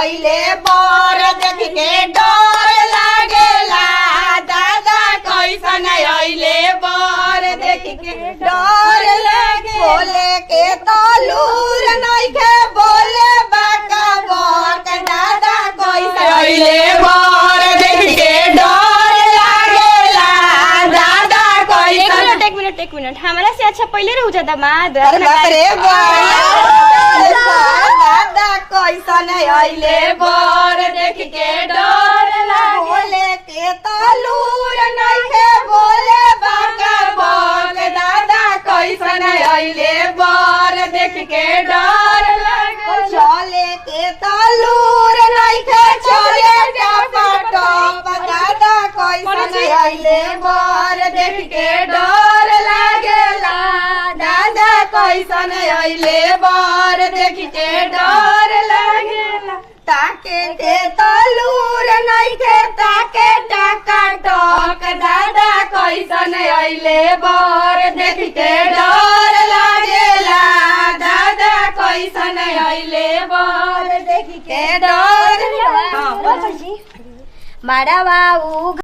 अइले बर देख के डर लागेला दादा कैसन अइले बर देख के डर लागे बोले के तलूर नइखे बोले बाका बक दादा कैसन अइले बर देख के डर लागेला दादा कैसन एक मिनट हमारा से अच्छा पहले रहू जा दामाद। अरे बाप रे दादा कैसन अइले बर देख के डर लागे बोले के तलूर नइखे बोले बाका बक दादा कैसन अइले बर देख के डर लागे चले के तलूर नइखे चले टपटप दादा कैसन अइले बर देख के डर लागेला दादा कैसन अइले बर देख के डर लागेला ताके के तलूर नइखे ताके टाका टक दादा कैसन अइले बर देख के डर लागेला दादा कैसन अइले बर देख के डर मारा बाबू